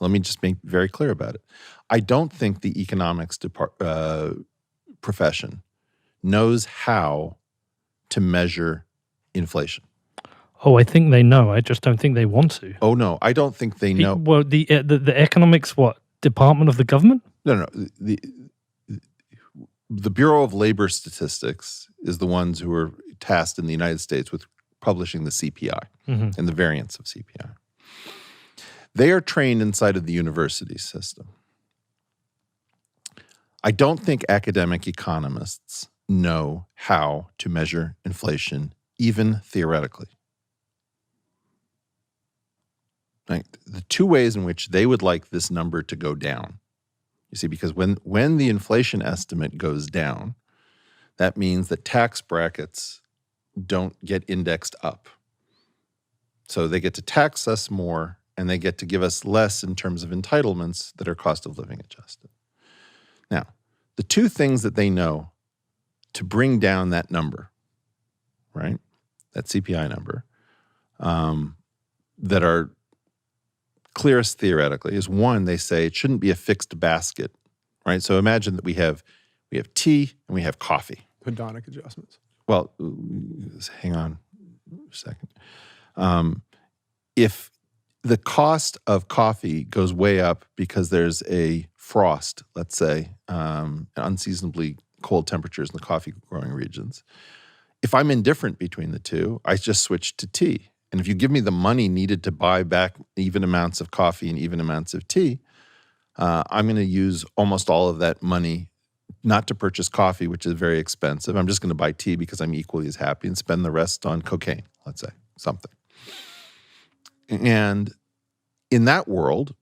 let me just be very clear about it. I don't think the economics profession knows how to measure inflation. Oh, I think they know. I just don't think they want to. Oh, no, I don't think they know. Well, the economics, department of the government? No. The Bureau of Labor Statistics is the ones who are tasked in the United States with publishing the CPI and the variance of CPI. They are trained inside of the university system. I don't think academic economists know how to measure inflation, even theoretically. Right? The two ways in which they would like this number to go down, you see, because when the inflation estimate goes down, that means that tax brackets don't get indexed up. So they get to tax us more and they get to give us less in terms of entitlements that are cost of living adjusted. Now, the two things that they know to bring down that number, right, that CPI number, that are clearest theoretically is one, they say it shouldn't be a fixed basket, right? So imagine that we have tea and we have coffee. Hedonic adjustments. Well, hang on a second. If the cost of coffee goes way up because there's a frost, let's say, unseasonably cold temperatures in the coffee growing regions, if I'm indifferent between the two, I just switch to tea. And if you give me the money needed to buy back even amounts of coffee and even amounts of tea, I'm going to use almost all of that money not to purchase coffee, which is very expensive. I'm just going to buy tea because I'm equally as happy and spend the rest on cocaine, let's say, something. And in that world,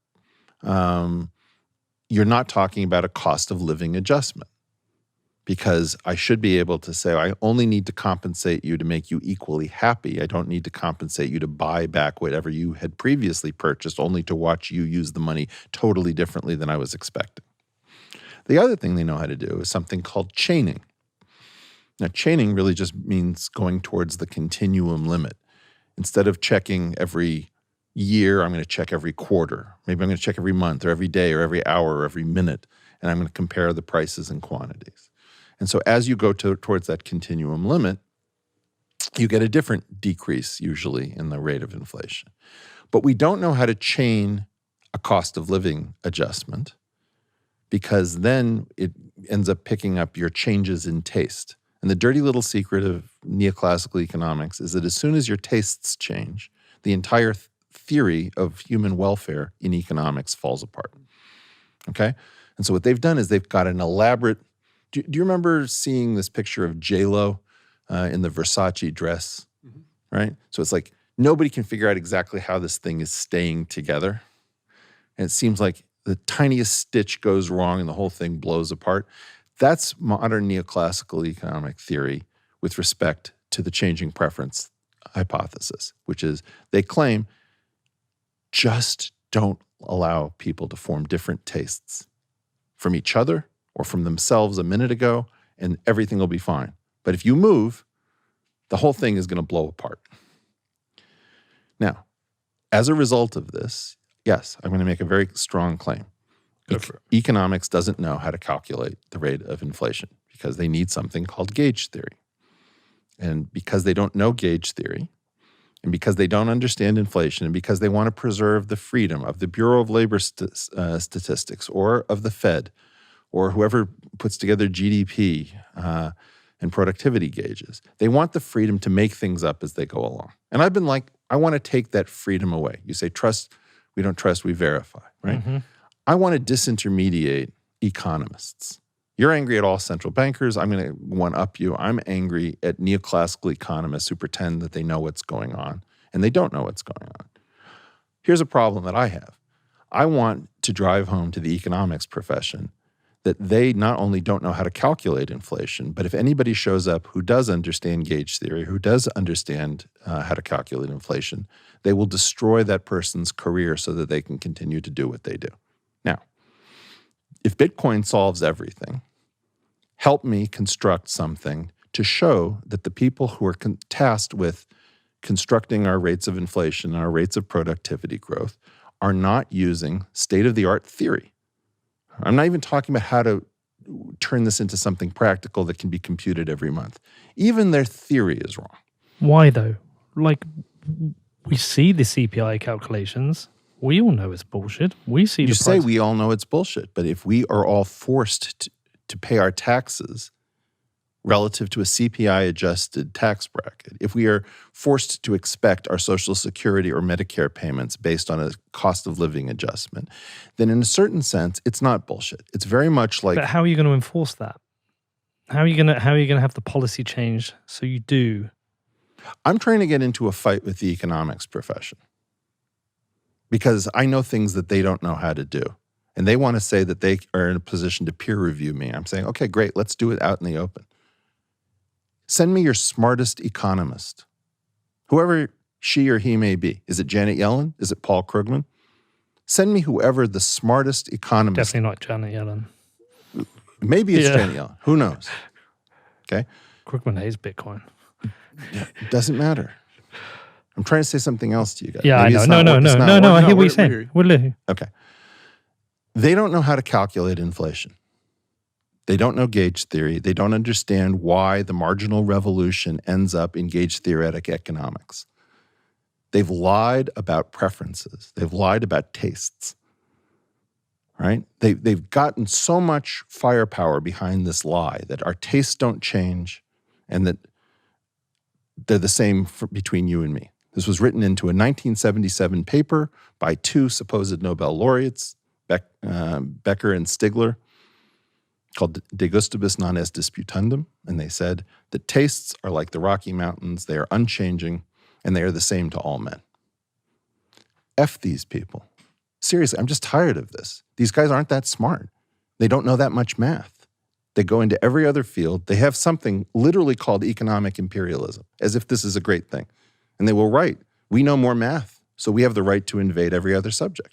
you're not talking about a cost of living adjustment, because I should be able to say, I only need to compensate you to make you equally happy. I don't need to compensate you to buy back whatever you had previously purchased, only to watch you use the money totally differently than I was expecting. The other thing they know how to do is something called chaining. Now, chaining really just means going towards the continuum limit. Instead of checking every year, I'm going to check every quarter. Maybe I'm going to check every month or every day or every hour or every minute, and I'm going to compare the prices and quantities. And so as you go towards that continuum limit, you get a different decrease usually in the rate of inflation. But we don't know how to chain a cost of living adjustment, because then it ends up picking up your changes in taste. And the dirty little secret of neoclassical economics is that as soon as your tastes change, the entire theory of human welfare in economics falls apart. Okay? And so what they've done is they've got an elaborate. Do you remember seeing this picture of J-Lo in the Versace dress, right? So it's like nobody can figure out exactly how this thing is staying together. And it seems like the tiniest stitch goes wrong and the whole thing blows apart. That's modern neoclassical economic theory with respect to the changing preference hypothesis, which is they claim just don't allow people to form different tastes from each other or from themselves a minute ago, and everything will be fine. But if you move, the whole thing is going to blow apart. Now, as a result of this, yes, I'm going to make a very strong claim. Economics doesn't know how to calculate the rate of inflation because they need something called gauge theory. And because they don't know gauge theory, and because they don't understand inflation, and because they want to preserve the freedom of the Bureau of Labor Statistics or of the Fed, or whoever puts together GDP and productivity gauges. They want the freedom to make things up as they go along. And I've been like, I want to take that freedom away. You say, trust, we don't trust, we verify, right? Mm-hmm. I want to disintermediate economists. You're angry at all central bankers. I'm going to one-up you. I'm angry at neoclassical economists who pretend that they know what's going on, and they don't know what's going on. Here's a problem that I have. I want to drive home to the economics profession that they not only don't know how to calculate inflation, but if anybody shows up who does understand gauge theory, who does understand how to calculate inflation, they will destroy that person's career so that they can continue to do what they do. Now, if Bitcoin solves everything, help me construct something to show that the people who are tasked with constructing our rates of inflation and our rates of productivity growth are not using state-of-the-art theory. I'm not even talking about how to turn this into something practical that can be computed every month. Even their theory is wrong. Why though? Like, we see the CPI calculations. We all know it's bullshit. We see You the say price. we all know it's bullshit, but if we are all forced to pay our taxes relative to a CPI-adjusted tax bracket, if we are forced to expect our Social Security or Medicare payments based on a cost of living adjustment, then in a certain sense, it's not bullshit. It's very much like... But how are you going to enforce that? How are you going to have the policy changed so you do? I'm trying to get into a fight with the economics profession because I know things that they don't know how to do. And they want to say that they are in a position to peer review me. I'm saying, okay, great, let's do it out in the open. Send me your smartest economist, whoever she or he may be. Is it Janet Yellen? Is it Paul Krugman? Send me whoever the smartest economist. Definitely not Janet Yellen. Maybe it's Janet Yellen. Who knows? Okay. Krugman hates Bitcoin. Yeah, it doesn't matter. I'm trying to say something else to you guys. Yeah, Maybe I it's know. not No, I hear what we're- you're saying. Okay. They don't know how to calculate inflation. They don't know gauge theory. They don't understand why the marginal revolution ends up in gauge theoretic economics. They've lied about preferences. They've lied about tastes, right? They've gotten so much firepower behind this lie that our tastes don't change and that they're the same between you and me. This was written into a 1977 paper by two supposed Nobel laureates, Becker and Stigler, called De Gustibus Non Est Disputandum, and they said that tastes are like the Rocky Mountains, they are unchanging, and they are the same to all men. F these people. Seriously, I'm just tired of this. These guys aren't that smart. They don't know that much math. They go into every other field. They have something literally called economic imperialism, as if this is a great thing. And they will write, we know more math, so we have the right to invade every other subject.